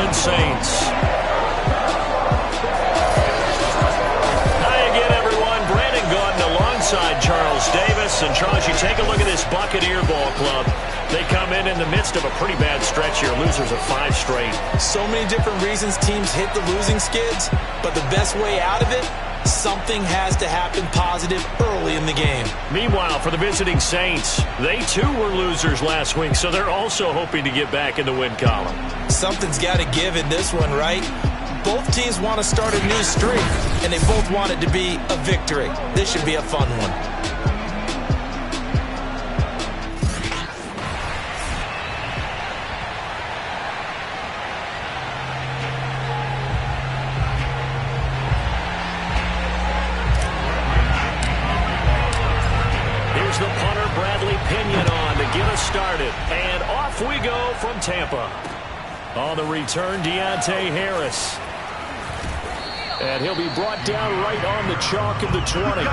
Orleans Saints. Hi again, everyone. Brandon Gaudin alongside Charles Davis. And Charles, you take a look at this Buccaneer ball club. They come in the midst of a pretty bad stretch here. Losers of 5 straight. So many different reasons teams hit the losing skids, but the best way out of it, something has to happen positive early in the game. Meanwhile, for the visiting Saints, they too were losers last week, so they're also hoping to get back in the win column. Something's got to give in this one, right? Both teams want to start a new streak, and they both want it to be a victory. This should be a fun one. The punter, Bradley Pinion, on to get us started. And off we go from Tampa. On the return, Deontay Harris. And he'll be brought down right on the chalk of the 20.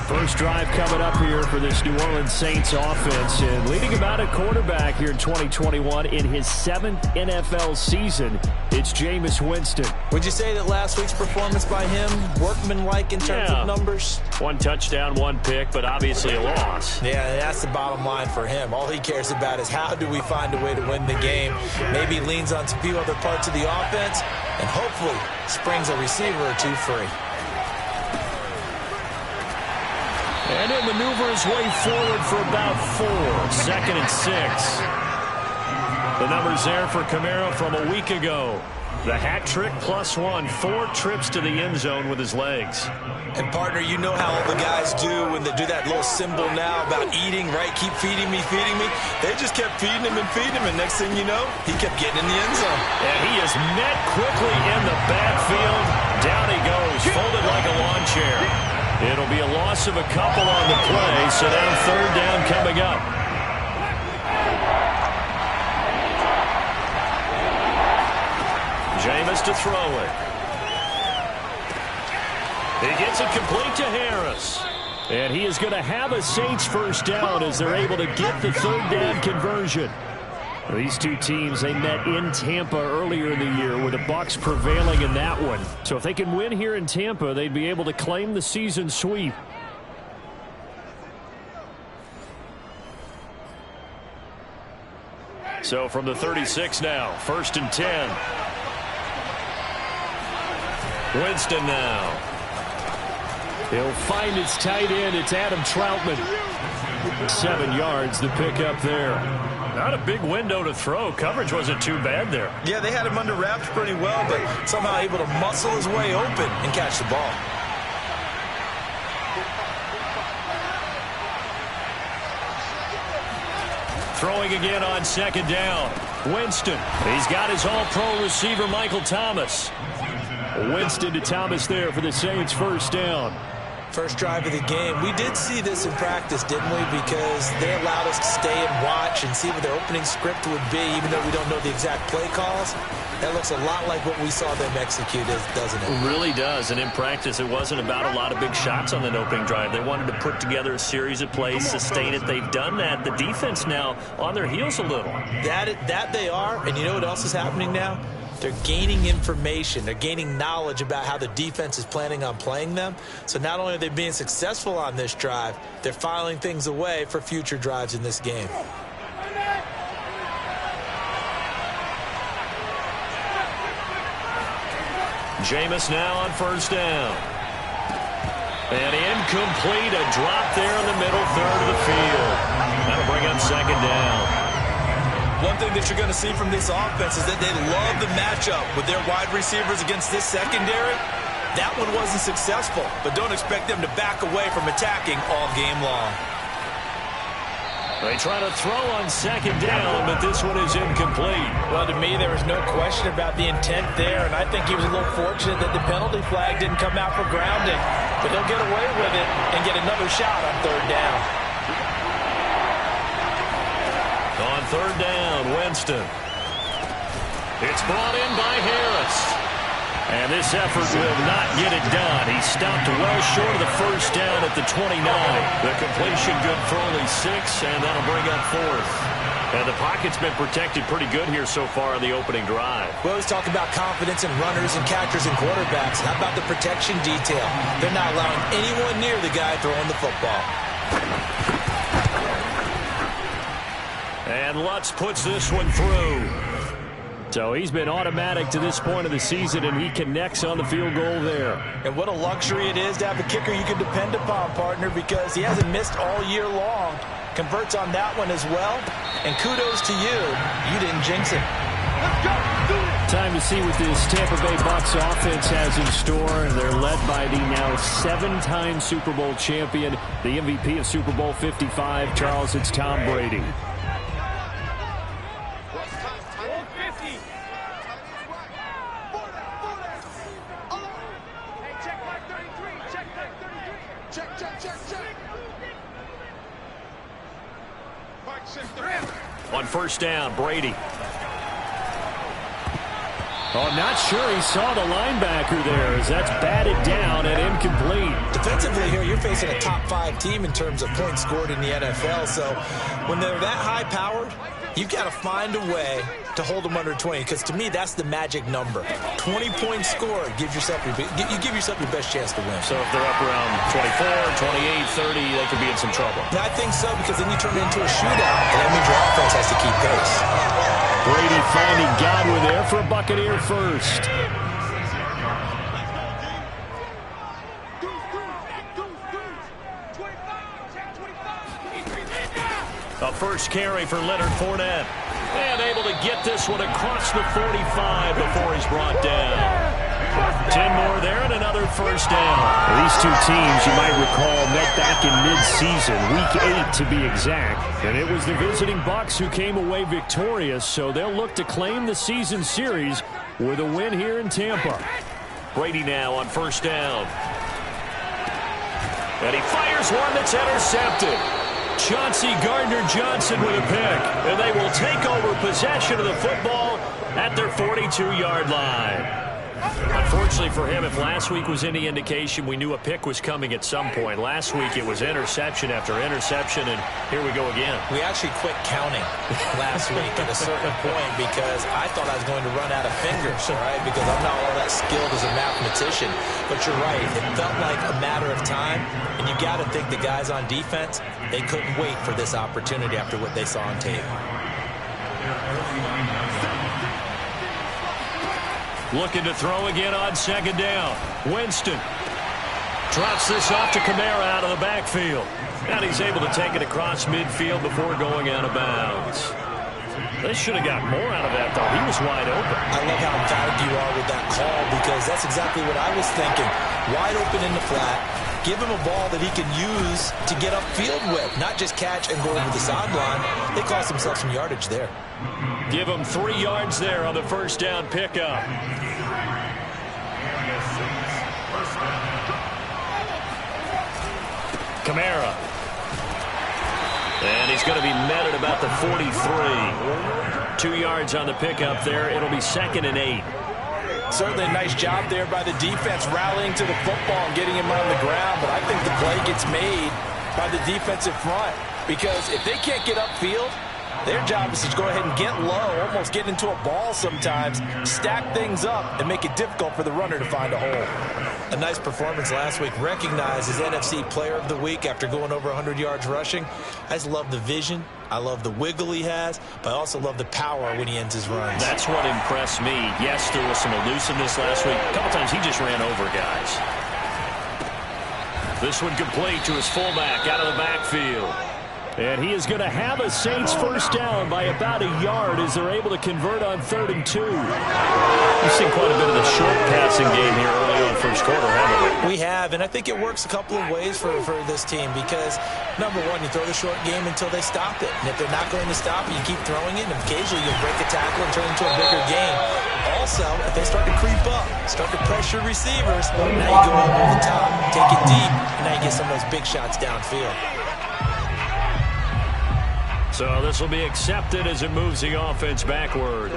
First drive coming up here for this New Orleans Saints offense. And leading him out at quarterback here in 2021 in his 7th NFL season, it's Jameis Winston. Would you say that last week's performance by him, workmanlike in terms of numbers? 1 touchdown, 1 pick, but obviously a loss. Yeah, that's the bottom line for him. All he cares about is how do we find a way to win the game. Maybe he leans on a few other parts of the offense and hopefully springs a receiver or 2 free. And he'll maneuver his way forward for about 4. 2nd and 6. The numbers there for Kamara from a week ago. The hat trick +1. 4 trips to the end zone with his legs. And, partner, you know how all the guys do when they do that little symbol now about eating, right? Keep feeding me, feeding me. They just kept feeding him, and next thing you know, he kept getting in the end zone. And he is met quickly in the backfield. Down he goes, folded like a lawn chair. It'll be a loss of a couple on the play, so now 3rd down coming up. Jameis to throw it. He gets it complete to Harris. And he is going to have a Saints first down as they're able to get the 3rd down conversion. These two teams, they met in Tampa earlier in the year with the Bucks prevailing in that one. So if they can win here in Tampa, they'd be able to claim the season sweep. So from the 36 now, 1st and 10. Winston now. He'll find his tight end. It's Adam Troutman. 7 yards, the pickup there. Not a big window to throw. Coverage wasn't too bad there. Yeah, they had him under wraps pretty well, but somehow able to muscle his way open and catch the ball. Throwing again on 2nd down. Winston. He's got his all-pro receiver, Michael Thomas. Winston to Thomas there for the Saints' first down. First drive of the game. We did see this in practice, didn't we? Because they allowed us to stay and watch and see what their opening script would be, even though we don't know the exact play calls. That looks a lot like what we saw them execute, doesn't it? It really does. And in practice, it wasn't about a lot of big shots on the opening drive. They wanted to put together a series of plays, sustain it. They've done that. The defense now on their heels a little. That they are. And you know what else is happening now? They're gaining information. They're gaining knowledge about how the defense is planning on playing them. So not only are they being successful on this drive, they're filing things away for future drives in this game. Jameis now on 1st down. And incomplete. A drop there in the middle 3rd of the field. That'll bring up 2nd down. One thing that you're going to see from this offense is that they love the matchup with their wide receivers against this secondary. That one wasn't successful, but don't expect them to back away from attacking all game long. They try to throw on 2nd down, but this one is incomplete. Well, to me, there was no question about the intent there, and I think he was a little fortunate that the penalty flag didn't come out for grounding. But they'll get away with it and get another shot on 3rd down. On 3rd down, Winston. It's brought in by Harris. And this effort will not get it done. He stopped well short of the first down at the 29. The completion good for only 6, and that'll bring up 4th. And the pocket's been protected pretty good here so far on the opening drive. We always talk about confidence in runners and catchers and quarterbacks. How about the protection detail? They're not allowing anyone near the guy throwing the football. And Lutz puts this one through. So he's been automatic to this point of the season, and he connects on the field goal there. And what a luxury it is to have a kicker you can depend upon, partner, because he hasn't missed all year long. Converts on that one as well. And kudos to you. You didn't jinx it. Time to see what this Tampa Bay Bucks offense has in store. They're led by the now 7-time Super Bowl champion, the MVP of Super Bowl 55. Charles, it's Tom Brady. On first down, Brady. Oh, not sure he saw the linebacker there as that's batted down and incomplete. Defensively here, you're facing a top 5 team in terms of points scored in the NFL. So when they're that high-powered, you've got to find a way to hold them under 20, because to me, that's the magic number. 20 points scored, you give yourself your best chance to win. So if they're up around 24, 28, 30, they could be in some trouble. Yeah, I think so, because then you turn it into a shootout, and that means your offense has to keep pace. Brady finding Godwin there for a Buccaneer first. A first carry for Leonard Fournette. And able to get this one across the 45 before he's brought down. 10 more there and another first down. These two teams, you might recall, met back in mid-season, week 8 to be exact. And it was the visiting Bucks who came away victorious, so they'll look to claim the season series with a win here in Tampa. Brady now on first down. And he fires one that's intercepted. Chauncey Gardner-Johnson with a pick. And they will take over possession of the football at their 42-yard line. Unfortunately for him, if last week was any indication, we knew a pick was coming at some point. Last week it was interception after interception, and here we go again. We actually quit counting last week at a certain point because I thought I was going to run out of fingers, right? Because I'm not all that skilled as a mathematician. But you're right, it felt like a matter of time, and you got to think the guys on defense, they couldn't wait for this opportunity after what they saw on tape. Looking to throw again on second down. Winston drops this off to Kamara out of the backfield. And he's able to take it across midfield before going out of bounds. They should have got more out of that, though. He was wide open. I love how emphatic you are with that call, because that's exactly what I was thinking. Wide open in the flat. Give him a ball that he can use to get upfield with, not just catch and go over the sideline. They cost themselves some yardage there. Give him 3 yards there on the first down pickup. Kamara. And he's going to be met at about the 43. 2 yards on the pickup there. It'll be 2nd and 8. Certainly a nice job there by the defense rallying to the football and getting him on the ground, but I think the play gets made by the defensive front, because if they can't get upfield, their job is to go ahead and get low, almost get into a ball sometimes, stack things up, and make it difficult for the runner to find a hole. A nice performance last week, recognized as NFC Player of the Week after going over 100 yards rushing. I just love the vision. I love the wiggle he has, but I also love the power when he ends his runs. That's what impressed me. Yes, there was some elusiveness last week. A couple times he just ran over guys. This one complete to his fullback out of the backfield. And he is going to have a Saints first down by about a yard as they're able to convert on 3rd and 2. We've seen quite a bit of the short passing game here early on first quarter, haven't we? We have, and I think it works a couple of ways for this team because, number one, you throw the short game until they stop it. And if they're not going to stop it, you keep throwing it, and occasionally you'll break a tackle and turn it into a bigger game. Also, if they start to creep up, start to pressure receivers, now you go over the top, take it deep, and now you get some of those big shots downfield. So this will be accepted as it moves the offense backwards.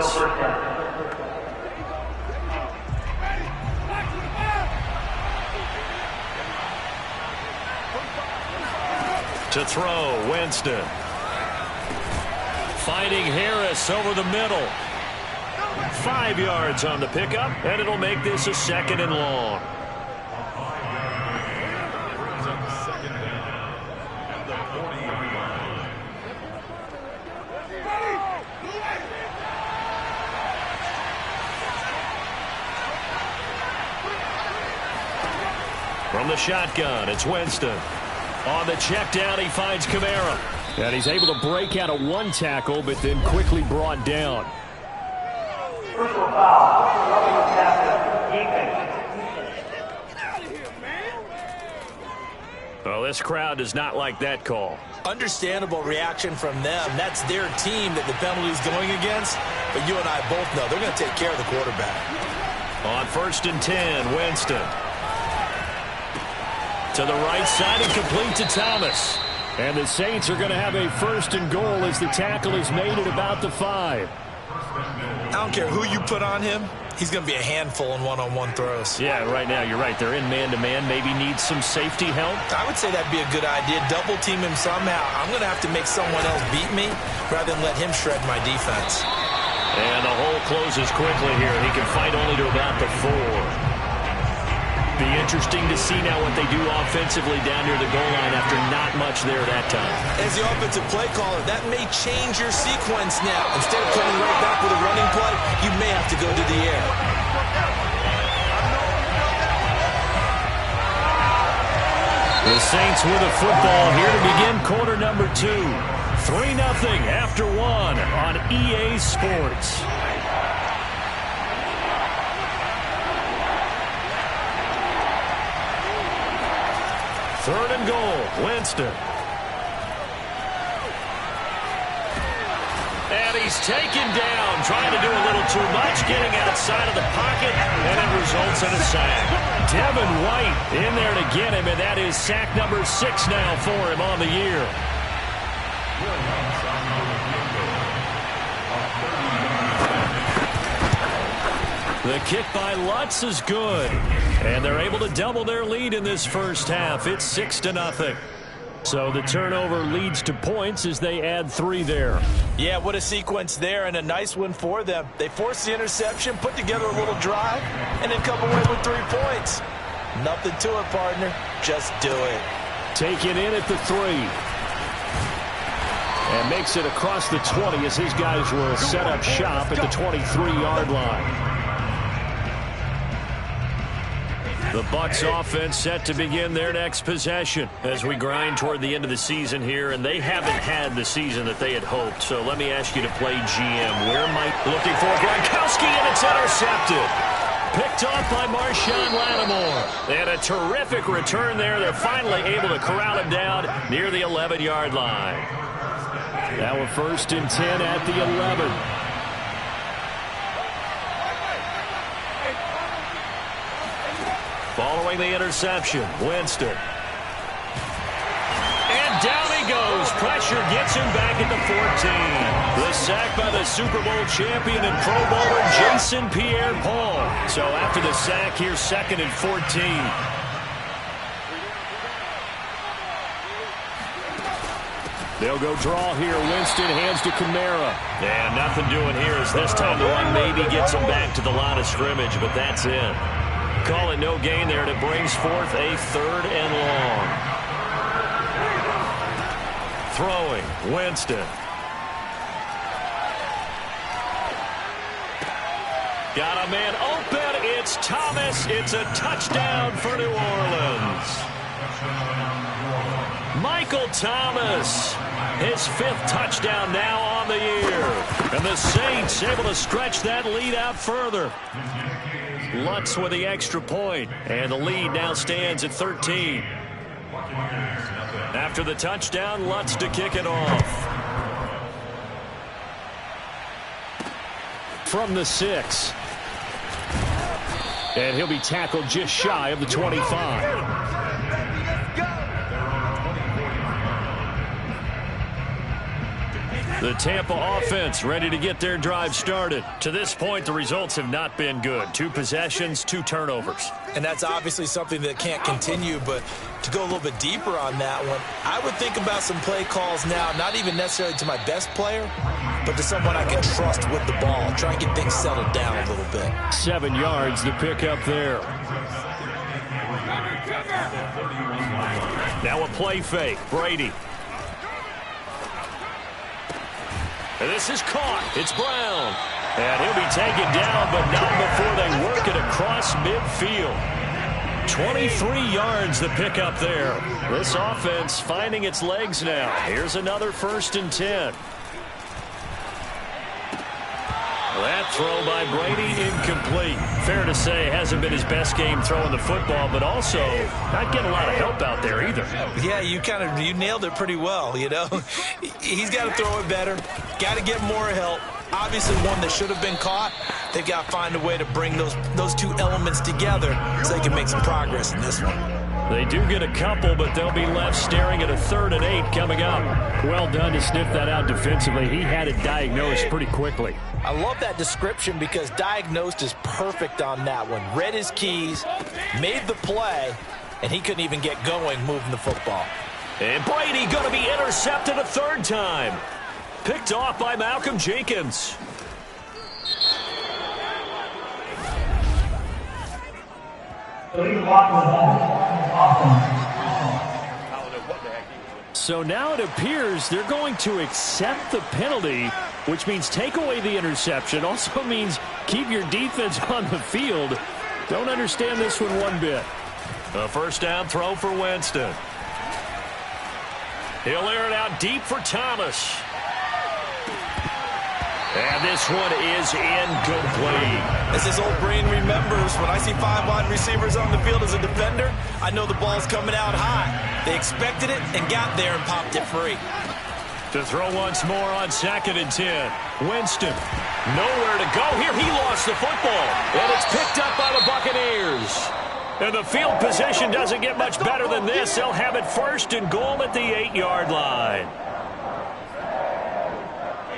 To throw, Winston. finding Harris over the middle. 5 yards on the pickup, and it'll make this a 2nd and long. From the shotgun, it's Winston. On the check down, he finds Kamara. And he's able to break out of 1 tackle, but then quickly brought down. Personal foul. Well, this crowd does not like that call. Understandable reaction from them. That's their team that the penalty is going against. But you and I both know they're going to take care of the quarterback. On 1st and 10, Winston. To the right side and complete to Thomas. And the Saints are going to have a 1st and goal as the tackle is made at about the 5. I don't care who you put on him. He's going to be a handful in one-on-one throws. Yeah, right now you're right. They're in man-to-man. Maybe needs some safety help. I would say that'd be a good idea. Double team him somehow. I'm going to have to make someone else beat me rather than let him shred my defense. And the hole closes quickly here. He can fight only to about the 4. Be interesting to see now what they do offensively down near the goal line after not much there that time. As the offensive play caller, that may change your sequence now. Instead of coming right back with a running play, you may have to go to the air. The Saints with a football here to begin quarter number 2. 3-0 after 1 on EA Sports. Third and goal, Winston. And he's taken down, trying to do a little too much, getting outside of the pocket, and it results in a sack. Devin White in there to get him, and that is sack number 6 now for him on the year. The kick by Lutz is good. And they're able to double their lead in this first half. It's 6-0. So the turnover leads to points as they add 3 there. Yeah, what a sequence there, and a nice one for them. They forced the interception, put together a little drive, and then come away with 3 points. Nothing to it, partner. Just do it. Take it in at the 3. And makes it across the 20 as his guys will set up shop at the 23-yard line. The Bucks offense set to begin their next possession as we grind toward the end of the season here, and they haven't had the season that they had hoped. So let me ask you to play GM. Where might looking for Gronkowski, and it's intercepted. Picked off by Marshawn Lattimore. They had a terrific return there. They're finally able to corral him down near the 11-yard line. Now a 1st and 10 at the 11. Following the interception, Winston. And down he goes. Pressure gets him back at the 14. The sack by the Super Bowl champion and Pro Bowler Jason Pierre-Paul. So after the sack, here's 2nd and 14. They'll go draw here. Winston hands to Kamara. And nothing doing here as this time the run maybe gets him back to the line of scrimmage, but that's it. Call it no gain there, and it brings forth a 3rd and long. Throwing, Winston. Got a man open. It's Thomas. It's a touchdown for New Orleans. Michael Thomas, his 5th touchdown now on the year. And the Saints able to stretch that lead out further. Lutz with the extra point, and the lead now stands at 13. After the touchdown, Lutz to kick it off. From the 6. And he'll be tackled just shy of the 25. The Tampa offense ready to get their drive started. To this point, the results have not been good. 2 possessions, 2 turnovers. And that's obviously something that can't continue, but to go a little bit deeper on that one, I would think about some play calls now, not even necessarily to my best player, but to someone I can trust with the ball. Try and get things settled down a little bit. 7 yards to pick up there. Now a play fake. Brady. And this is caught. It's Brown. And he'll be taken down, but not before they work it across midfield. 23 yards to pick up there. This offense finding its legs now. Here's another 1st and 10. That throw by Brady incomplete. Fair to say, hasn't been his best game throwing the football, but also not getting a lot of help out there either. Yeah, you nailed it pretty well, you know. He's got to throw it better. Got to get more help. Obviously one that should have been caught. They've got to find a way to bring those 2 elements together so they can make some progress in this one. They do get a couple, but they'll be left staring at a 3rd and 8 coming up. Well done to sniff that out defensively. He had it diagnosed pretty quickly. I love that description because diagnosed is perfect on that one. Read his keys, made the play, and he couldn't even get going moving the football. And Brady going to be intercepted a 3rd time. Picked off by Malcolm Jenkins. So now it appears they're going to accept the penalty, which means take away the interception. Also means keep your defense on the field. Don't understand this one bit. A 1st down throw for Winston. He'll air it out deep for Thomas. And this one is incomplete. As his old brain remembers, when I see 5 wide receivers on the field as a defender, I know the ball's coming out high. They expected it and got there and popped it free. To throw once more on 2nd and 10. Winston, nowhere to go here. He lost the football, and it's picked up by the Buccaneers. And the field position doesn't get much better than this. They'll have it 1st and goal at the 8-yard line.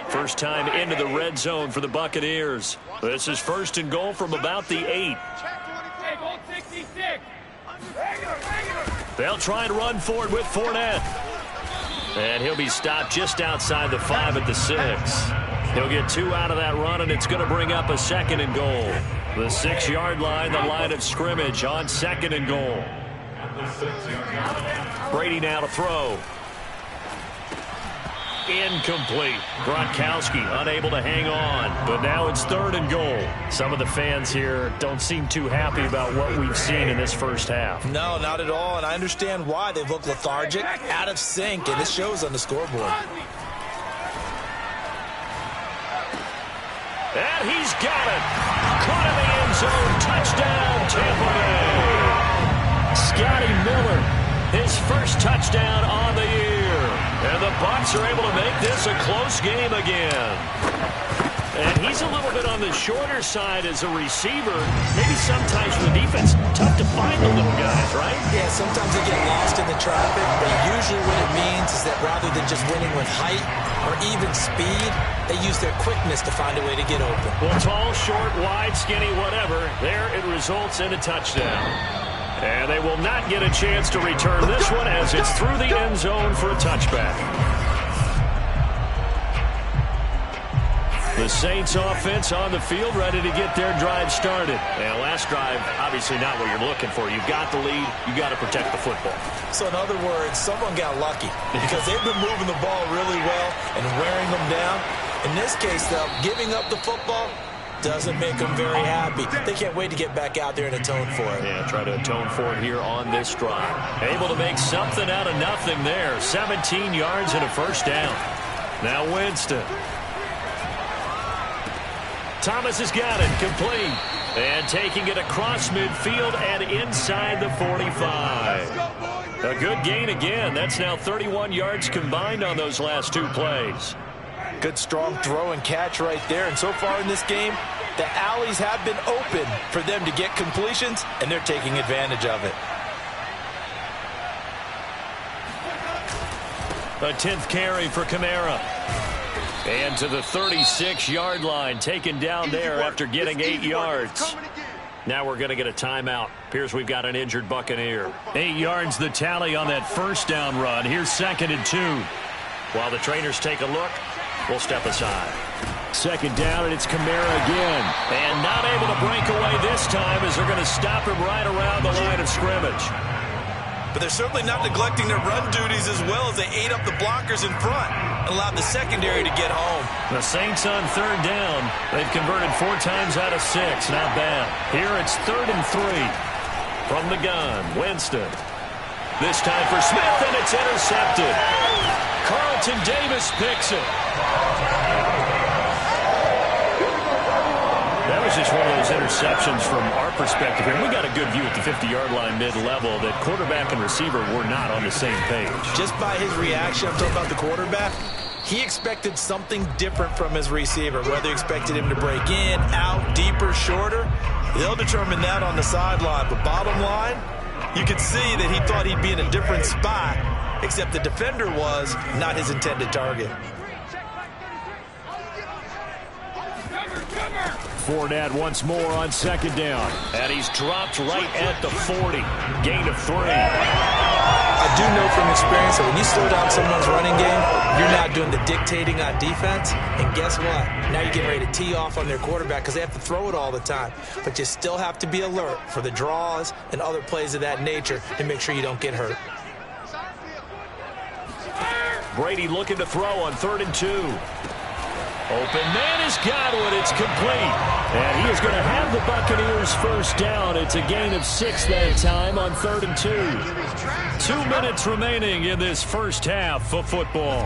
First time into the red zone for the Buccaneers. This is 1st and goal from about the 8. They'll try and run forward with Fournette. And he'll be stopped just outside the 5 at the 6. He'll get 2 out of that run, and it's going to bring up a 2nd and goal. The 6-yard line, the line of scrimmage on 2nd and goal. Brady now to throw. Incomplete. Gronkowski unable to hang on, but now it's 3rd and goal. Some of the fans here don't seem too happy about what we've seen in this first half. No, not at all, and I understand why. They've looked lethargic, out of sync, and it shows on the scoreboard. And he's got it. Caught in the end zone. Touchdown, Tampa Bay. Scotty Miller, his first touchdown on the year. And the Bucks are able to make this a close game again. And he's a little bit on the shorter side as a receiver. Maybe sometimes for the defense, tough to find the little guys, right? Yeah, sometimes they get lost in the traffic, but usually what it means is that rather than just winning with height or even speed, they use their quickness to find a way to get open. Well, tall, short, wide, skinny, whatever, there it results in a touchdown. And they will not get a chance to return this one as it's through the end zone for a touchback. The Saints offense on the field ready to get their drive started. And last drive, obviously not what you're looking for. You've got the lead. You've got to protect the football. So in other words, someone got lucky because they've been moving the ball really well and wearing them down. In this case, though, giving up the football doesn't make them very happy. They can't wait to get back out there and atone for it. Yeah, try to atone for it here on this drive. Able to make something out of nothing there. 17 yards and a first down. Now Winston. Thomas has got it, complete. And taking it across midfield and inside the 45. A good gain again. That's now 31 yards combined on those last 2 plays. Good strong throw and catch right there. And so far in this game, the alleys have been open for them to get completions, and they're taking advantage of it. A 10th carry for Kamara. And to the 36-yard line, taken down there after getting 8 yards. Now we're going to get a timeout. Appears we've got an injured Buccaneer. 8 yards the tally on that first down run. Here's 2nd and 2. While the trainers take a look, we'll step aside. 2nd down, and it's Kamara again. And not able to break away this time as they're going to stop him right around the line of scrimmage. But they're certainly not neglecting their run duties as well as they ate up the blockers in front and allowed the secondary to get home. The Saints on 3rd down. They've converted 4 times out of 6. Not bad. Here it's 3rd and 3. From the gun, Winston. This time for Smith, and it's intercepted. Carlton Davis picks it. That was just one of those interceptions from our perspective here. We got a good view at the 50-yard line mid-level that quarterback and receiver were not on the same page. Just by his reaction, I'm talking about the quarterback, he expected something different from his receiver. Whether he expected him to break in, out, deeper, shorter, they'll determine that on the sideline. But bottom line, you could see that he thought he'd be in a different spot, except the defender was not his intended target. Fournette once more on 2nd down. And he's dropped right at the 40. Gain of 3. I do know from experience that when you slow down someone's running game, you're not doing the dictating on defense. And guess what? Now you're getting ready to tee off on their quarterback because they have to throw it all the time. But you still have to be alert for the draws and other plays of that nature to make sure you don't get hurt. Brady looking to throw on 3rd and 2. Open man is Godwin. It's complete. And he is going to have the Buccaneers first down. It's a gain of 6 that time on 3rd and 2. 2 minutes remaining in this first half of football.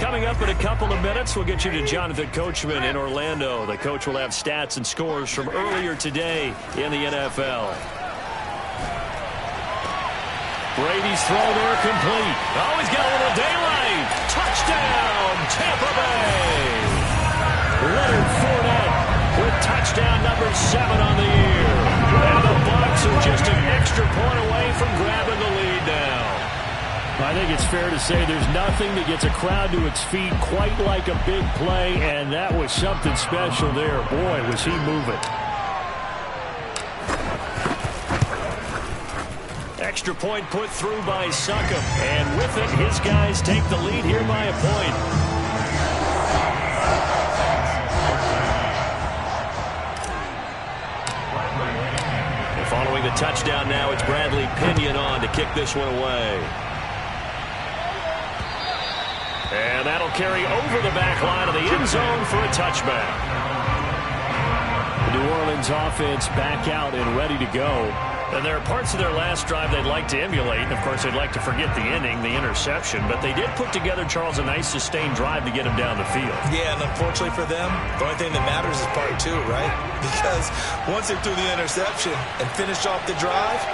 Coming up in a couple of minutes, we'll get you to Jonathan Coachman in Orlando. The coach will have stats and scores from earlier today in the NFL. Brady's throw there complete. Oh, he's got a little daylight. Touchdown, Tampa Bay. Leonard Fournette with touchdown number 7 on the year. And the Bucks are just an extra point away from grabbing the lead now. I think it's fair to say there's nothing that gets a crowd to its feet quite like a big play, and that was something special there. Boy, was he moving. Extra point put through by Succop. And with it, his guys take the lead here by a point. And following the touchdown now, it's Bradley Pinion on to kick this one away. And that'll carry over the back line of the end zone for a touchback. The New Orleans offense back out and ready to go. And there are parts of their last drive they'd like to emulate. And, of course, they'd like to forget the inning, the interception. But they did put together, Charles, a nice sustained drive to get him down the field. Yeah, and unfortunately for them, the only thing that matters is part 2, right? Because once they threw the interception and finished off the drive,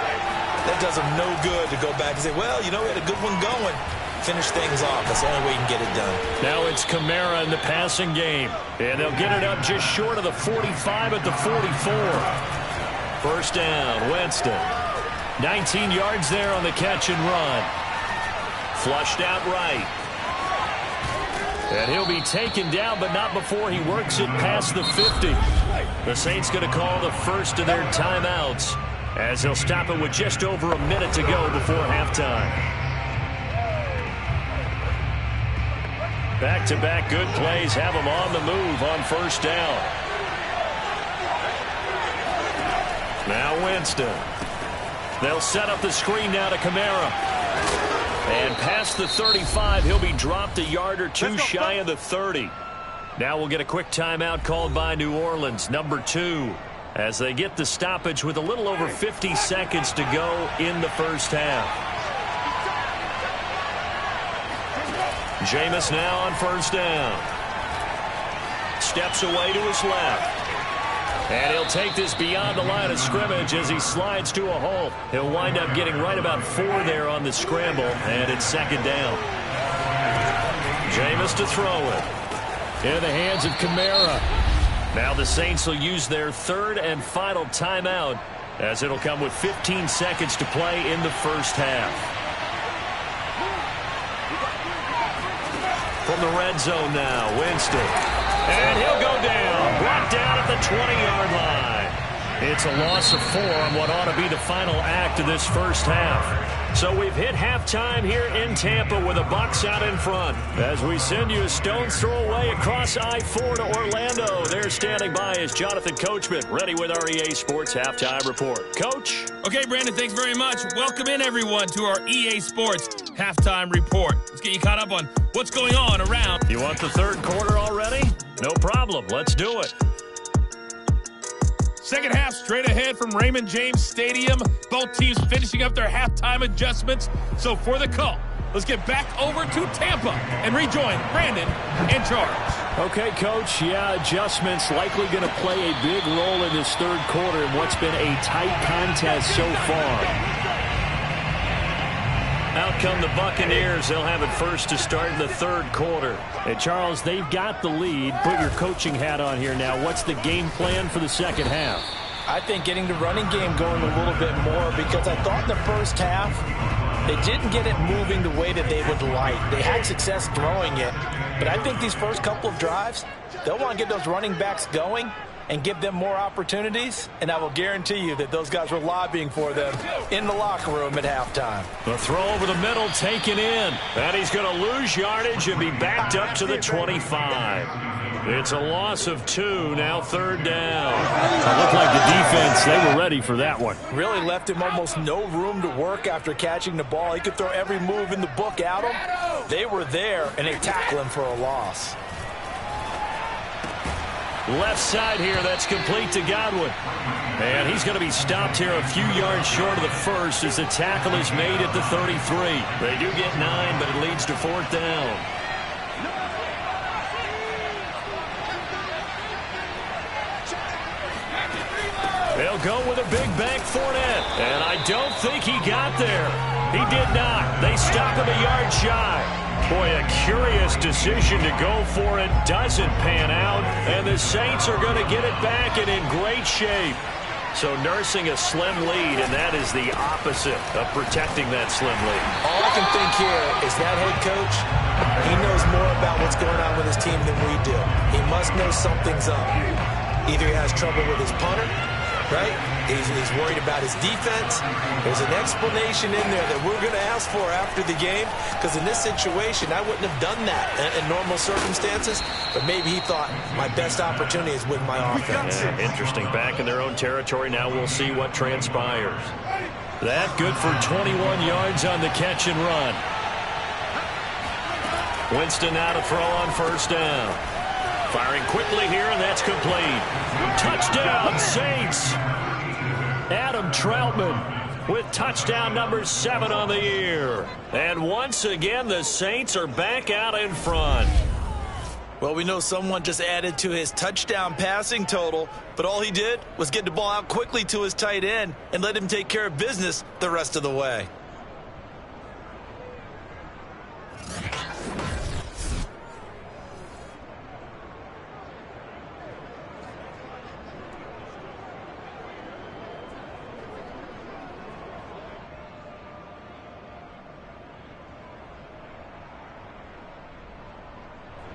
that does them no good to go back and say, well, you know, we had a good one going. Finish things off. That's the only way you can get it done. Now it's Kamara in the passing game. And they'll get it up just short of the 45 at the 44. First down, Winston. 19 yards there on the catch and run. Flushed out right. And he'll be taken down, but not before he works it past the 50. The Saints going to call the first of their timeouts as they'll stop it with just over a minute to go before halftime. Back-to-back good plays have them on the move on first down. Now Winston. They'll set up the screen now to Kamara. And past the 35, he'll be dropped a yard or 2 shy of the 30. Now we'll get a quick timeout called by New Orleans, number 2, as they get the stoppage with a little over 50 seconds to go in the first half. Jameis now on first down. Steps away to his left. And he'll take this beyond the line of scrimmage as he slides to a hole. He'll wind up getting right about 4 there on the scramble, and it's second down. Jameis to throw it. In the hands of Kamara. Now the Saints will use their third and final timeout as it'll come with 15 seconds to play in the first half. From the red zone now, Winston. And he'll go down. Brought down at the 20-yard line. It's a loss of 4 on what ought to be the final act of this first half. So we've hit halftime here in Tampa with the Bucks out in front. As we send you a stone's throw away across I-4 to Orlando. There standing by is Jonathan Coachman, ready with our EA Sports Halftime Report. Coach? Okay, Brandon, thanks very much. Welcome in, everyone, to our EA Sports Halftime Report. Let's get you caught up on what's going on around. You want the third quarter already? No problem. Let's do it. Second half straight ahead from Raymond James Stadium. Both teams finishing up their halftime adjustments. So for the call, let's get back over to Tampa and rejoin Brandon in charge. Okay, Coach. Yeah, adjustments likely going to play a big role in this third quarter in what's been a tight contest so far. Out come the Buccaneers. They'll have it first to start in the third quarter. And, Charles, they've got the lead. Put your coaching hat on here now. What's the game plan for the second half? I think getting the running game going a little bit more, because I thought in the first half they didn't get it moving the way that they would like. They had success throwing it, but I think these first couple of drives, they'll want to get those running backs going and give them more opportunities, and I will guarantee you that those guys were lobbying for them in the locker room at halftime. The throw over the middle taken in, and he's going to lose yardage and be backed up to the 25. It's a loss of 2, now third down. It looked like the defense, they were ready for that one. Really left him almost no room to work after catching the ball. He could throw every move in the book at him. They were there, and they tackle him for a loss. Left side here, that's complete to Godwin. And he's going to be stopped here a few yards short of the first as the tackle is made at the 33. They do get 9, but it leads to fourth down. They'll go with a big bank Fournette. And I don't think he got there. He did not. They stop him a yard shy. Boy, a curious decision to go for it. Doesn't pan out. And the Saints are going to get it back and in great shape. So nursing a slim lead, and that is the opposite of protecting that slim lead. All I can think here is that head coach, he knows more about what's going on with his team than we do. He must know something's up. Either he has trouble with his punter, right? He's worried about his defense. There's an explanation in there that we're going to ask for after the game, because in this situation, I wouldn't have done that in normal circumstances, but maybe he thought my best opportunity is with my offense. Yeah, interesting. Back in their own territory. Now we'll see what transpires. That good for 21 yards on the catch and run. Winston now to throw on first down. Firing quickly here, and that's complete. Touchdown, Saints. Adam Troutman with touchdown number 7 on the year. And once again, the Saints are back out in front. Well, we know someone just added to his touchdown passing total, but all he did was get the ball out quickly to his tight end and let him take care of business the rest of the way.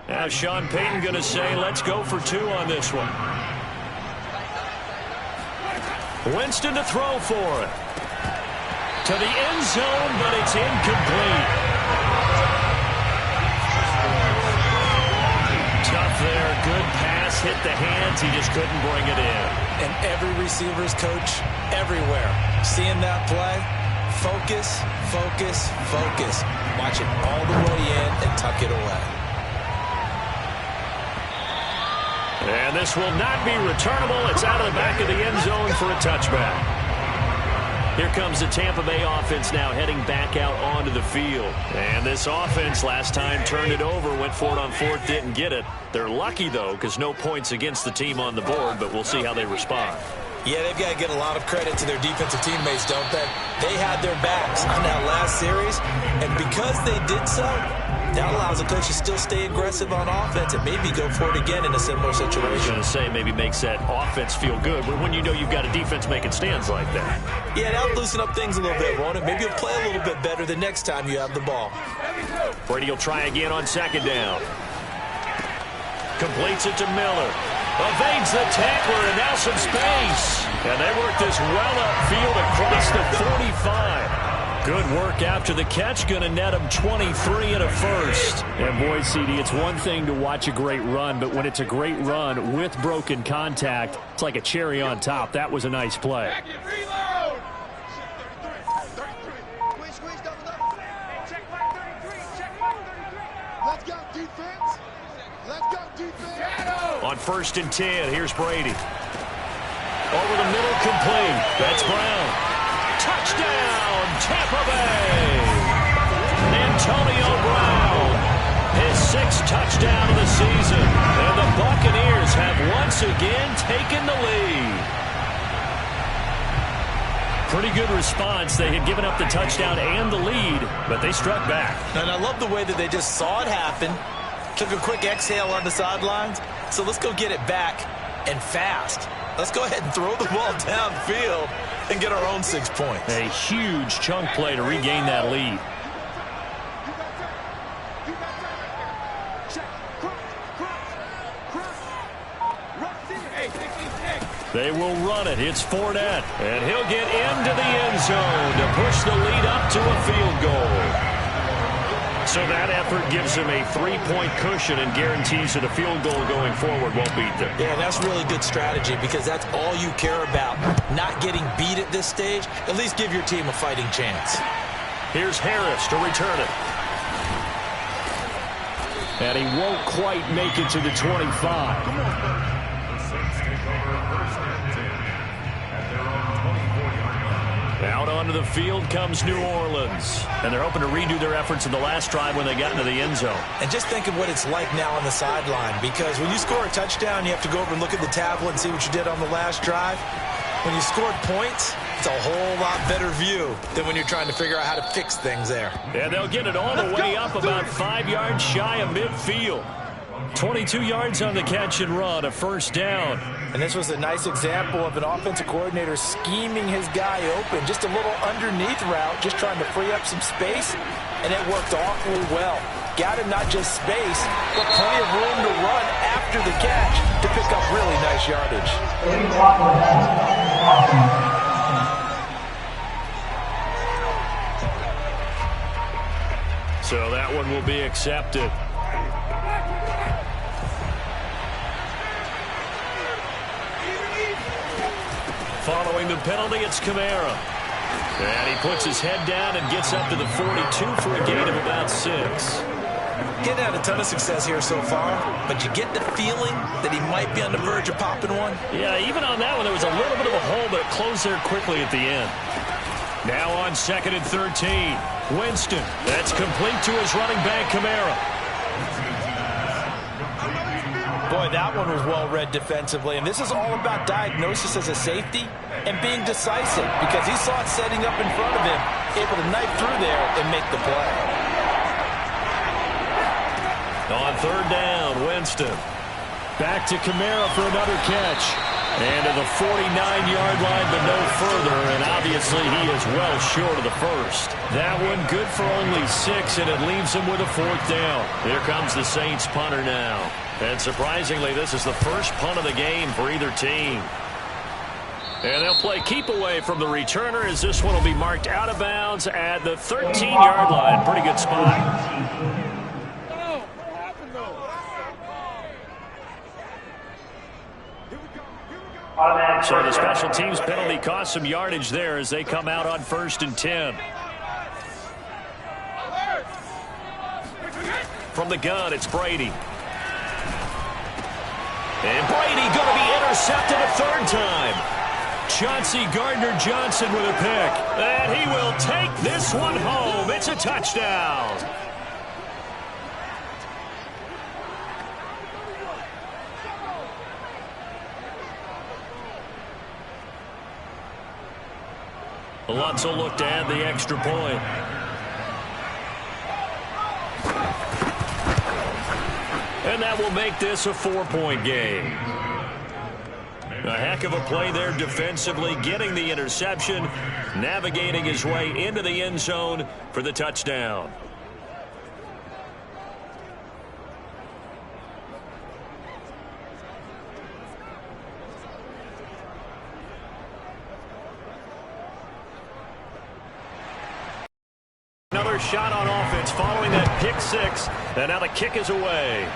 Now Sean Payton going to say, let's go for 2 on this one. Winston to throw for it. To the end zone, but it's incomplete. Tough there. Good pass. Hit the hands. He just couldn't bring it in. And every receiver's coach everywhere, seeing that play, focus, focus, focus. Watch it all the way in and tuck it away. And this will not be returnable. It's out of the back of the end zone for a touchback. Here comes the Tampa Bay offense now heading back out onto the field. And this offense last time turned it over, went for it on 4th, didn't get it. They're lucky, though, because no points against the team on the board, but we'll see how they respond. Yeah, they've got to get a lot of credit to their defensive teammates, don't they? They had their backs on that last series. And because they did so, that allows the coach to still stay aggressive on offense and maybe go for it again in a similar situation. I was going to say maybe makes that offense feel good, but when you know you've got a defense making stands like that. Yeah, that'll loosen up things a little bit, won't it? Maybe you'll play a little bit better the next time you have the ball. Brady will try again on second down. Completes it to Miller. Evades the tackler, and now some space. And they work this well upfield across the 45. Good work after the catch. Going to net him 23 and a first. And boy, CD, it's one thing to watch a great run, but when it's a great run with broken contact, it's like a cherry on top. That was a nice play. Let's go, defense. Let's go, defense. On 1st and 10, here's Brady. Over the middle, complete. That's Brown. Touchdown, Tampa Bay. Antonio Brown, his 6th touchdown of the season. And the Buccaneers have once again taken the lead. Pretty good response. They had given up the touchdown and the lead, but they struck back. And I love the way that they just saw it happen, took a quick exhale on the sidelines. So let's go get it back and fast. Let's go ahead and throw the ball downfield and get our own 6 points. A huge chunk play to regain that lead. They will run it. It's Fournette. And he'll get into the end zone to push the lead up to a field goal. So that effort gives him a 3-point cushion and guarantees that a field goal going forward won't beat them. Yeah, that's really good strategy because that's all you care about. Not getting beat at this stage. At least give your team a fighting chance. Here's Harris to return it. And he won't quite make it to the 25. Out onto the field comes New Orleans. And they're hoping to redo their efforts in the last drive when they got into the end zone. And just think of what it's like now on the sideline, because when you score a touchdown, you have to go over and look at the tablet and see what you did on the last drive. When you scored points, it's a whole lot better view than when you're trying to figure out how to fix things there. And they'll get it all the way up about 5 yards shy of midfield. 22 yards on the catch and run, a first down. And this was a nice example of an offensive coordinator scheming his guy open. Just a little underneath route, just trying to free up some space, and it worked awfully well. Got him not just space, but plenty of room to run after the catch to pick up really nice yardage. So that one will be accepted. Following the penalty, it's Kamara. And he puts his head down and gets up to the 42 for a gain of about 6. Getting had a ton of success here so far, but you get the feeling that he might be on the verge of popping one. Yeah, even on that one, there was a little bit of a hole, but it closed there quickly at the end. Now on 2nd and 13. Winston. That's complete to his running back, Kamara. Boy, that one was well read defensively, and this is all about diagnosis as a safety and being decisive because he saw it setting up in front of him, able to knife through there and make the play. On 3rd down, Winston. Back to Kamara for another catch. And to the 49-yard line, but no further, and obviously he is well short of the first. That one good for only 6, and it leaves him with a 4th down. Here comes the Saints punter now. And surprisingly, this is the first punt of the game for either team. And they'll play keep away from the returner as this one will be marked out of bounds at the 13-yard line. Pretty good spot. So the special teams penalty cost some yardage there as they come out on 1st and 10. From the gun, it's Brady. And Brady going to be intercepted a 3rd time. Chauncey Gardner-Johnson with a pick. And he will take this one home. It's a touchdown. Lutz will look to add the extra point. And that will make this a 4-point game. A heck of a play there defensively, getting the interception, navigating his way into the end zone for the touchdown. Another shot on offense following that pick six, and now the kick is away.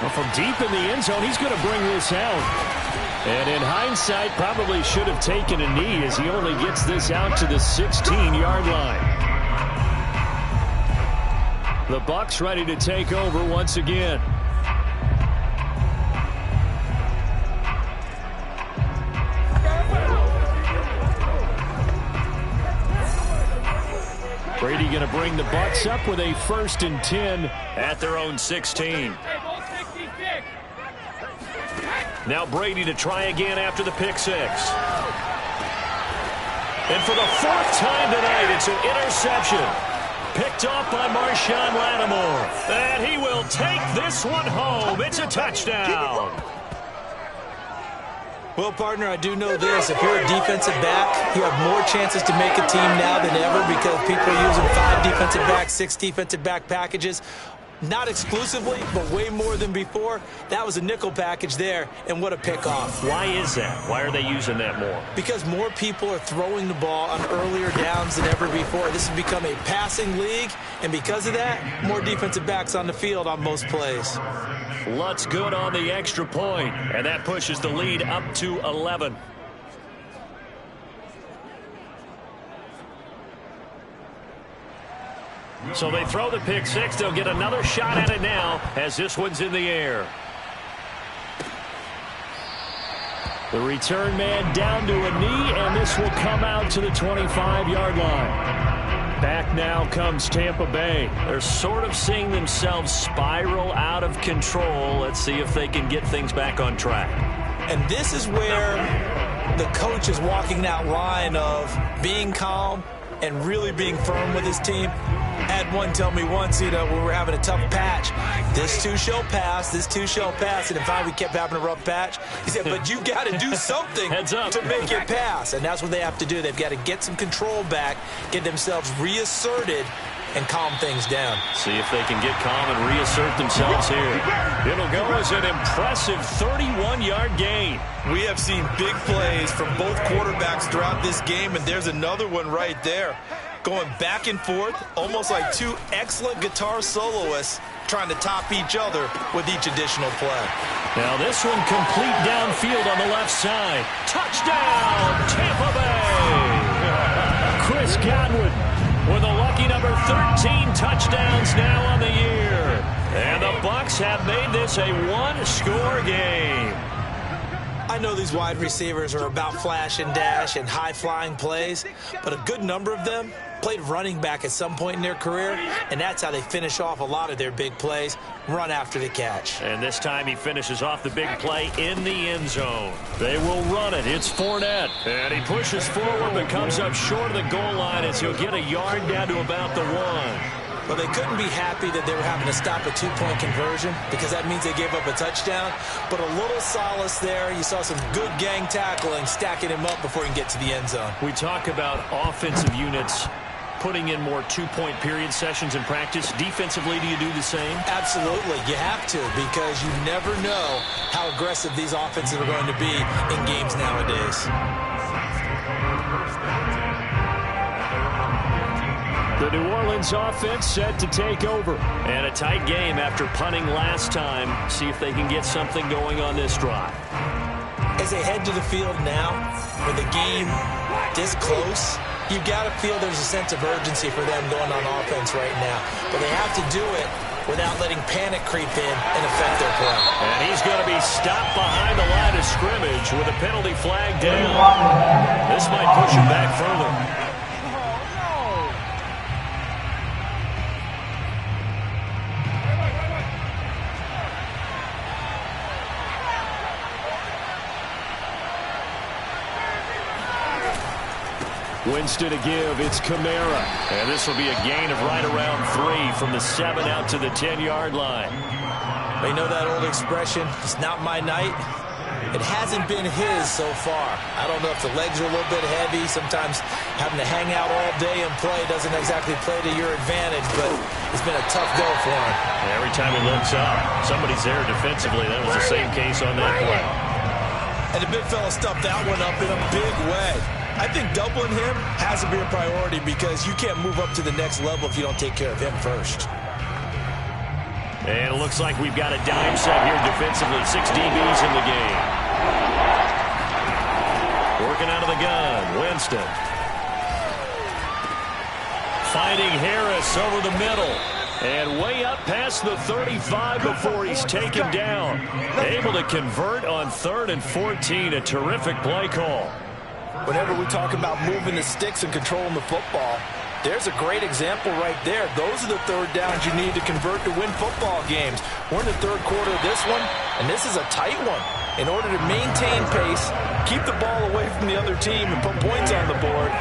Well, from deep in the end zone, he's going to bring this out. And in hindsight, probably should have taken a knee as he only gets this out to the 16-yard line. The Bucks ready to take over once again. Brady going to bring the Bucks up with a 1st and 10 at their own 16. Now Brady to try again after the pick six. And for the 4th time tonight, it's an interception. Picked off by Marshawn Lattimore. And he will take this one home. It's a touchdown. Well, partner, I do know this. If you're a defensive back, you have more chances to make a team now than ever because people are using 5 defensive backs, 6 defensive back packages. Not exclusively, but way more than before. That was a nickel package there, and what a pickoff. Why is that? Why are they using that more? Because more people are throwing the ball on earlier downs than ever before. This has become a passing league, and because of that, more defensive backs on the field on most plays. Lutt's good on the extra point, and that pushes the lead up to 11. So they throw the pick six. They'll get another shot at it now as this one's in the air. The return man down to a knee, and this will come out to the 25-yard line. Back now comes Tampa Bay. They're sort of seeing themselves spiral out of control. Let's see if they can get things back on track. And this is where the coach is walking that line of being calm and really being firm with his team. Had one tell me once, when we were having a tough patch, this too shall pass, this too shall pass. And finally we kept having a rough patch. He said, but you got to do something to make it pass. And that's what they have to do. They've got to get some control back, get themselves reasserted, and calm things down. See if they can get calm and reassert themselves here. It'll go as an impressive 31-yard gain. We have seen big plays from both quarterbacks throughout this game, and there's another one right there. Going back and forth, almost like 2 excellent guitar soloists trying to top each other with each additional play. Now this one complete downfield on the left side. Touchdown, Tampa Bay! Chris Godwin with a lucky number 13 touchdowns now on the year. And the Bucks have made this a 1-score game. I know these wide receivers are about flash and dash and high-flying plays, but a good number of them played running back at some point in their career, and that's how they finish off a lot of their big plays, run after the catch. And this time he finishes off the big play in the end zone. They will run it. It's Fournette. And he pushes forward but comes up short of the goal line as he'll get a yard down to about the 1. Well, they couldn't be happy that they were having to stop a 2-point conversion because that means they gave up a touchdown. But a little solace there. You saw some good gang tackling, stacking him up before he can get to the end zone. We talk about offensive units putting in more 2-point period sessions in practice. Defensively, do you do the same? Absolutely. You have to because you never know how aggressive these offenses are going to be in games nowadays. The New Orleans offense set to take over. And a tight game after punting last time. See if they can get something going on this drive. As they head to the field now, with the game this close, you've got to feel there's a sense of urgency for them going on offense right now. But they have to do it without letting panic creep in and affect their play. And he's going to be stopped behind the line of scrimmage with a penalty flag down. This might push him back further. Winston to give. It's Kamara. And this will be a gain of right around 3 from the 7 out to the 10-yard line. You know that old expression, it's not my night? It hasn't been his so far. I don't know if the legs are a little bit heavy. Sometimes having to hang out all day and play doesn't exactly play to your advantage, but it's been a tough go for him. Every time he looks up, somebody's there defensively. That was the same case on that play. And the big fella stuffed that one up in a big way. I think doubling him has to be a priority because you can't move up to the next level if you don't take care of him first. And it looks like we've got a dime set here defensively. 6 DBs in the game. Working out of the gun, Winston. Finding Harris over the middle. And way up past the 35 before he's taken down. Able to convert on 3rd and 14. A terrific play call. Whenever we talk about moving the sticks and controlling the football, there's a great example right there. Those are the third downs you need to convert to win football games. We're in the third quarter of this one, and this is a tight one. In order to maintain pace, keep the ball away from the other team, and put points on the board,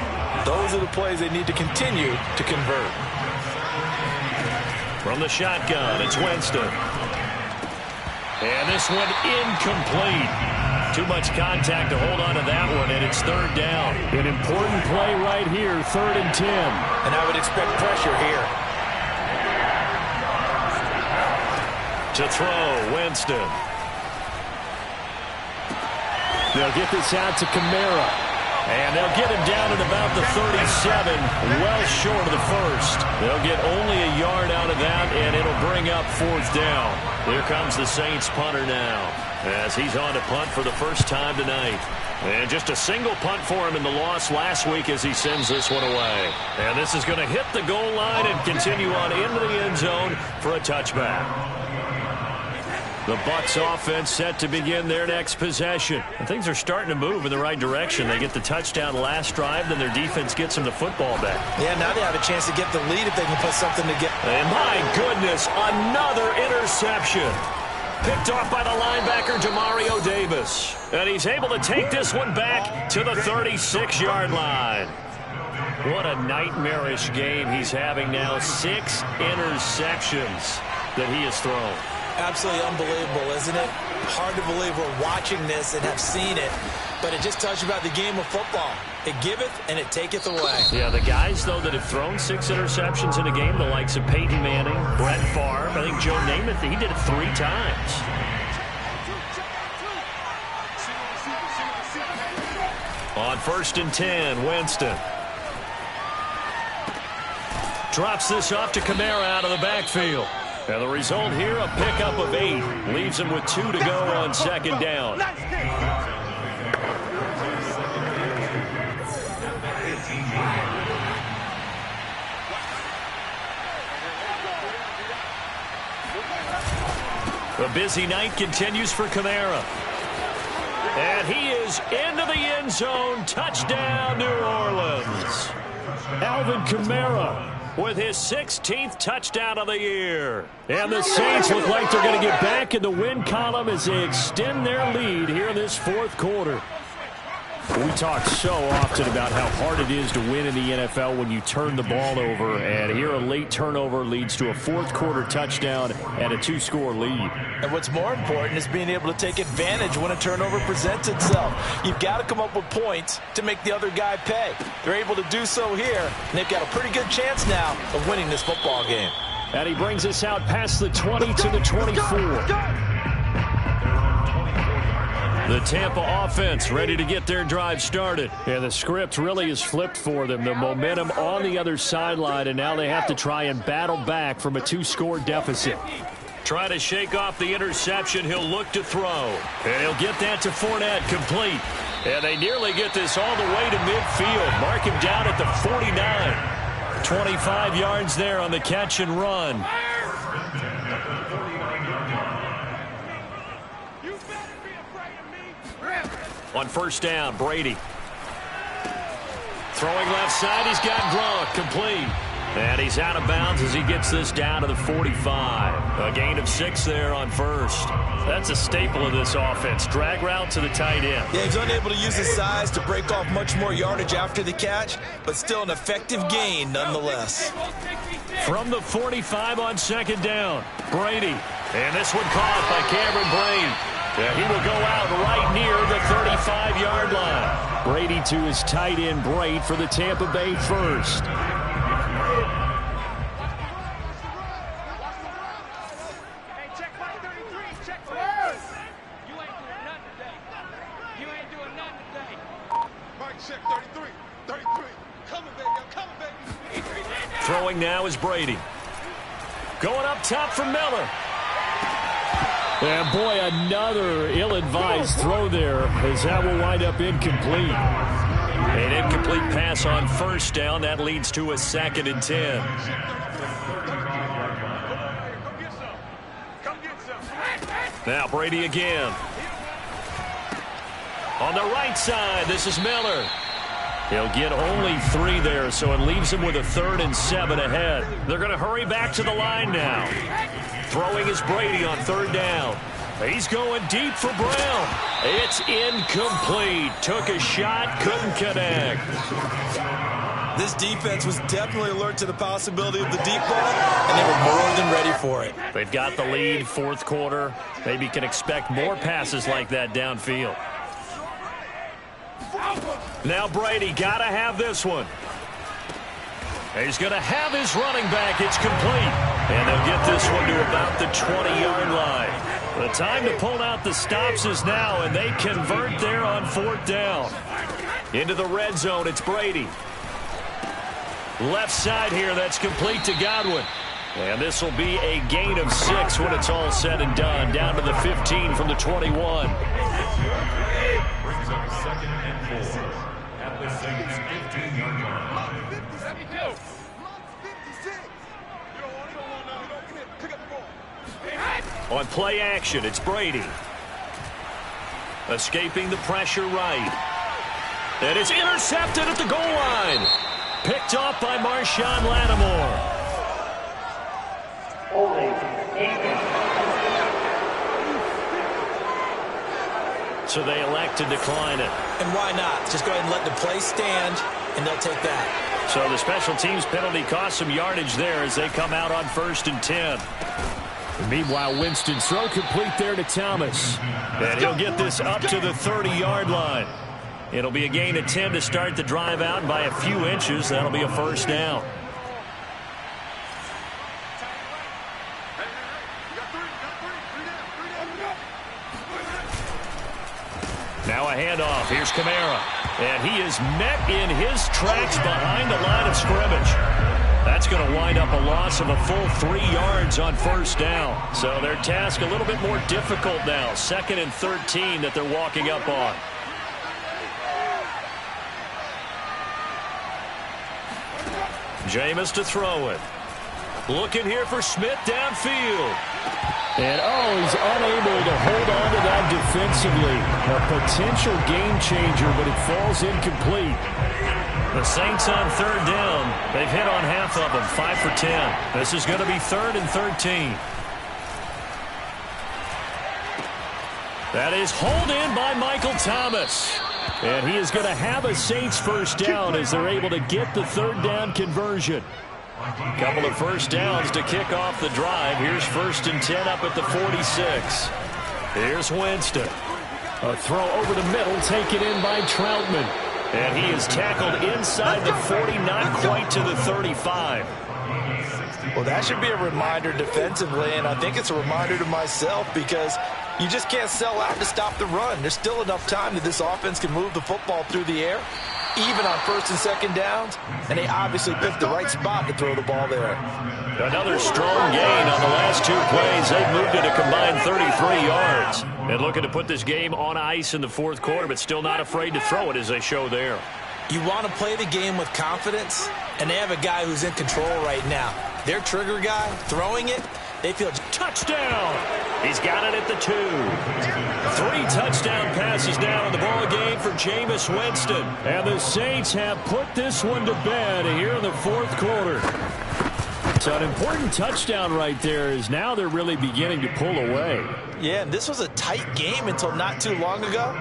those are the plays they need to continue to convert. From the shotgun, it's Winston. And this one incomplete. Too much contact to hold on to that one, and it's 3rd down. An important play right here, 3rd and 10. And I would expect pressure here. To throw, Winston. They'll get this out to Kamara. And they'll get him down at about the 37, well short of the first. They'll get only a yard out of that, and it'll bring up 4th down. Here comes the Saints punter now, as he's on to punt for the first time tonight. And just a single punt for him in the loss last week as he sends this one away. And this is going to hit the goal line and continue on into the end zone for a touchback. The Bucks offense set to begin their next possession. And things are starting to move in the right direction. They get the touchdown last drive, then their defense gets them the football back. Yeah, now they have a chance to get the lead if they can put something together. And my goodness, another interception. Picked off by the linebacker, Demario Davis. And he's able to take this one back to the 36-yard line. What a nightmarish game he's having now. 6 interceptions that he has thrown. Absolutely unbelievable, isn't it? Hard to believe we're watching this and have seen it, but it just tells you about the game of football. It giveth and it taketh away. Yeah, the guys, though, that have thrown 6 interceptions in a game, the likes of Peyton Manning, Brett Favre, I think Joe Namath, he did it 3 times. On 1st and 10, Winston. Drops this off to Kamara out of the backfield. And the result here, a pickup of 8. Leaves him with 2 to go on 2nd down. The busy night continues for Kamara. And he is into the end zone. Touchdown, New Orleans. Alvin Kamara with his 16th touchdown of the year. And the Saints look like they're going to get back in the win column as they extend their lead here in this 4th quarter. We talk so often about how hard it is to win in the NFL when you turn the ball over, and here a late turnover leads to a 4th quarter touchdown and a 2-score lead. And what's more important is being able to take advantage when a turnover presents itself. You've got to come up with points to make the other guy pay. They're able to do so here, and they've got a pretty good chance now of winning this football game. And he brings us out past the 20 to the 24. The Tampa offense ready to get their drive started. And the script really is flipped for them. The momentum on the other sideline, and now they have to try and battle back from a 2-score deficit. Try to shake off the interception. He'll look to throw. And he'll get that to Fournette, complete. And they nearly get this all the way to midfield. Mark him down at the 49. 25 yards there on the catch and run. On 1st down, Brady. Throwing left side, he's got Gronk, complete. And he's out of bounds as he gets this down to the 45. A gain of 6 there on first. That's a staple of this offense. Drag route to the tight end. Yeah, he's unable to use his size to break off much more yardage after the catch, but still an effective gain nonetheless. From the 45 on second down, Brady. And this one caught by Cameron Brady. And he will go out right near the 35-yard line. Brady to his tight end, Braid, for the Tampa Bay first. Throwing now is Brady. Going up top for Miller. And boy, another ill-advised throw there, as that will wind up incomplete. An incomplete pass on first down. That leads to a 2nd and 10. Now Brady again. On the right side, this is Miller. He'll get only 3 there, so it leaves him with a 3rd and 7 ahead. They're going to hurry back to the line now. Throwing is Brady on 3rd down. He's going deep for Brown. It's incomplete. Took a shot, couldn't connect. This defense was definitely alert to the possibility of the deep ball, and they were more than ready for it. They've got the lead, 4th quarter. Maybe can expect more passes like that downfield. Now Brady got to have this one. He's going to have his running back. It's complete. And they'll get this one to about the 20-yard line. The time to pull out the stops is now, and they convert there on 4th down. Into the red zone, it's Brady. Left side here, that's complete to Godwin. And this will be a gain of 6 when it's all said and done. Down to the 15 from the 21. Brings up 2nd and 4 at the Saints' 15-yard line. 52. On play action, it's Brady. Escaping the pressure right. And it's intercepted at the goal line. Picked off by Marshawn Lattimore. So they elect to decline it. And why not? Just go ahead and let the play stand, and they'll take that. So the special teams penalty cost some yardage there as they come out on 1st and 10. Meanwhile, Winston's throw complete there to Thomas. And he'll get this up to the 30-yard line. It'll be a gain of 10 to start the drive out, and by a few inches, that'll be a 1st down. Now a handoff. Here's Kamara. And he is met in his tracks behind the line of scrimmage. That's going to wind up a loss of a full 3 yards on 1st down. So their task a little bit more difficult now. 2nd and 13 that they're walking up on. Jameis to throw it. Looking here for Smith downfield. And he's unable to hold on to that defensively. A potential game changer, but it falls incomplete. The Saints on 3rd down. They've hit on half of them, 5 for 10. This is going to be 3rd and 13. That is hauled in by Michael Thomas. And he is going to have a Saints 1st down as they're able to get the 3rd down conversion. Couple of 1st downs to kick off the drive. Here's 1st and 10 up at the 46. Here's Winston. A throw over the middle, taken in by Troutman. And he is tackled inside the 40, not quite to the 35. Well, that should be a reminder defensively, and I think it's a reminder to myself because you just can't sell out to stop the run. There's still enough time that this offense can move the football through the air, even on 1st and 2nd downs, and they obviously picked the right spot to throw the ball there. Another strong gain on the last 2 plays. They've moved it a combined 33 yards. And looking to put this game on ice in the 4th quarter, but still not afraid to throw it as they show there. You want to play the game with confidence, and they have a guy who's in control right now. Their trigger guy, throwing it, they feel touchdown. touchdown. He's got it at the 2. 3 touchdown passes now in the ball game for Jameis Winston. And the Saints have put this one to bed here in the 4th quarter. So an important touchdown right there is now they're really beginning to pull away. Yeah, and this was a tight game until not too long ago.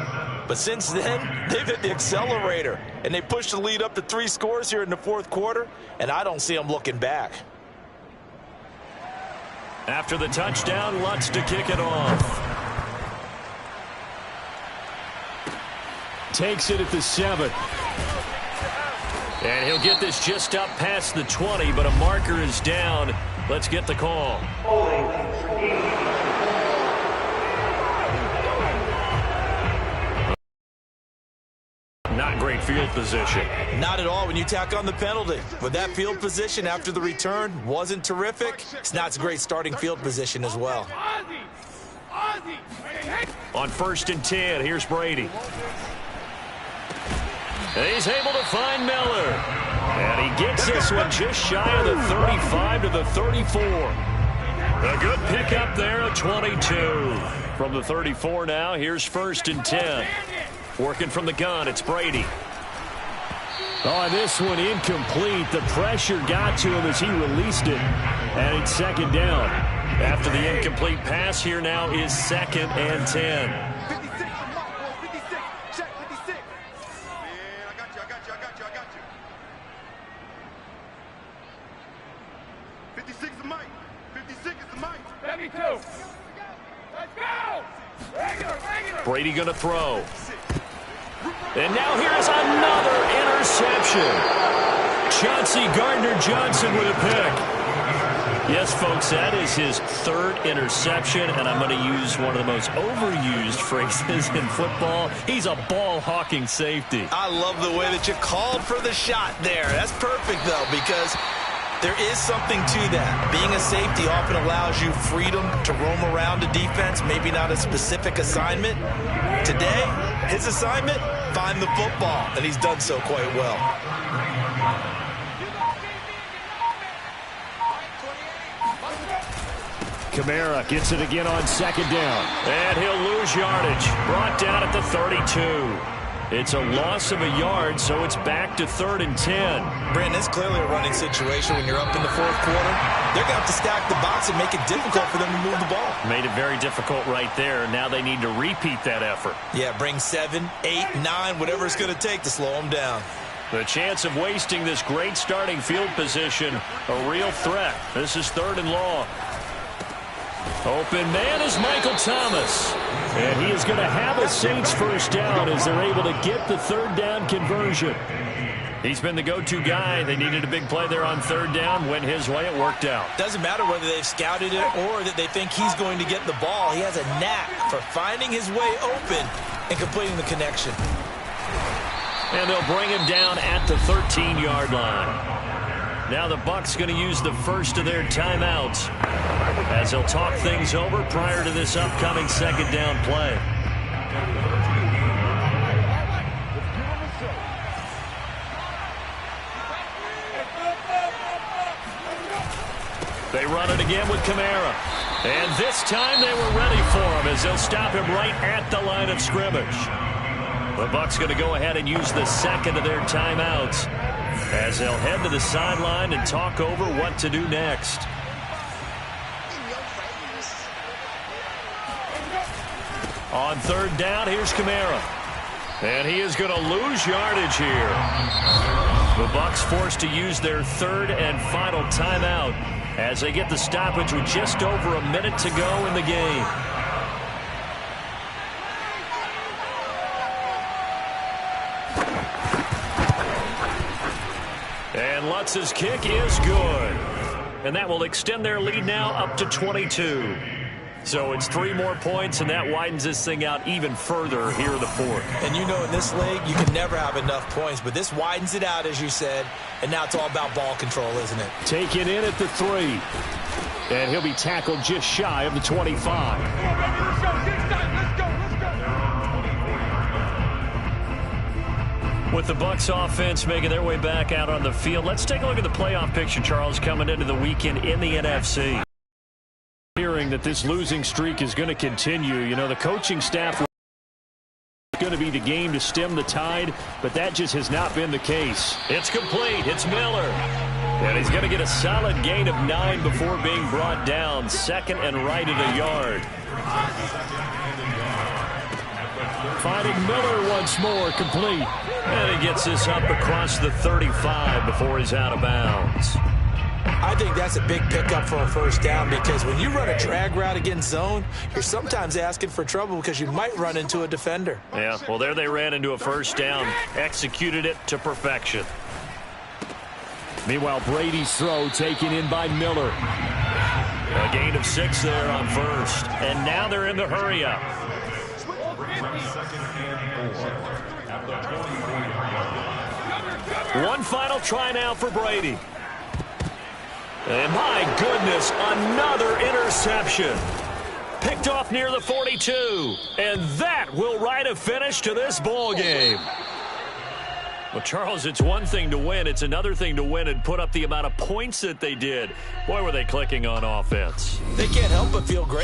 But since then, they've hit the accelerator. And they pushed the lead up to 3 scores here in the 4th quarter. And I don't see them looking back. After the touchdown, Lutz to kick it off. Takes it at the 7. And he'll get this just up past the 20, but a marker is down. Let's get the call. Not great field position. Not at all when you tack on the penalty. But that field position after the return wasn't terrific. It's not a great starting field position as well. On 1st and 10, here's Brady. And he's able to find Miller. And he gets this one just shy of the 35 to the 34. A good pickup there at 22. From the 34 now, here's 1st and 10. Working from the gun, it's Brady. Oh, this one incomplete. The pressure got to him as he released it. And it's 2nd down. After the incomplete pass, here now is 2nd and 10. 56 is Mike. 56 is the Mike. 72. Let's go. Regular. Brady going to throw. And now here's another interception. Chauncey Gardner-Johnson with a pick. Yes, folks, that is his 3rd interception, and I'm going to use one of the most overused phrases in football. He's a ball-hawking safety. I love the way that you called for the shot there. That's perfect, though, because there is something to that. Being a safety often allows you freedom to roam around a defense, maybe not a specific assignment. Today, his assignment, find the football, and he's done so quite well. Kamara gets it again on 2nd down. And he'll lose yardage. Brought down at the 32. It's a loss of a yard, so it's back to 3rd and 10. Brandon, it's clearly a running situation when you're up in the 4th quarter. They're going to have to stack the box and make it difficult for them to move the ball. Made it very difficult right there. Now they need to repeat that effort. Yeah, bring 7, 8, 9, whatever it's going to take to slow them down. The chance of wasting this great starting field position, a real threat. This is 3rd and long. Open man is Michael Thomas. And he is going to have a Saints 1st down as they're able to get the 3rd down conversion. He's been the go-to guy. They needed a big play there on 3rd down. Went his way. It worked out. Doesn't matter whether they've scouted it or that they think he's going to get the ball. He has a knack for finding his way open and completing the connection. And they'll bring him down at the 13-yard line. Now the Bucks going to use the first of their timeouts as they'll talk things over prior to this upcoming 2nd down play. They run it again with Kamara. And this time they were ready for him as they'll stop him right at the line of scrimmage. The Bucks going to go ahead and use the 2nd of their timeouts as they'll head to the sideline and talk over what to do next. On 3rd down, here's Kamara. And he is going to lose yardage here. The Bucks forced to use their 3rd and final timeout as they get the stoppage with just over a minute to go in the game. And Lutz's kick is good. And that will extend their lead now up to 22. So it's 3 more points, and that widens this thing out even further here in the 4th. And you know in this league, you can never have enough points, but this widens it out, as you said, and now it's all about ball control, isn't it? Taken in at the 3. And he'll be tackled just shy of the 25. With the Bucks offense making their way back out on the field, let's take a look at the playoff picture, Charles, coming into the weekend in the NFC. Here wondering that this losing streak is going to continue. You know, the coaching staff is going to be the game to stem the tide, but that just has not been the case. It's complete. It's Miller. And he's going to get a solid gain of 9 before being brought down. Second and right at a yard. Finding Miller once more, complete. And he gets this up across the 35 before he's out of bounds. I think that's a big pickup for a first down, because when you run a drag route against zone, you're sometimes asking for trouble because you might run into a defender. Yeah, well, there they ran into a first down. Executed it to perfection. Meanwhile, Brady's throw taken in by Miller. A gain of 6 there on first. And now they're in the hurry-up. One final try now for Brady. And my goodness, another interception. Picked off near the 42. And that will write a finish to this ball game. Well, Charles, it's one thing to win. It's another thing to win and put up the amount of points that they did. Boy, were they clicking on offense. They can't help but feel great.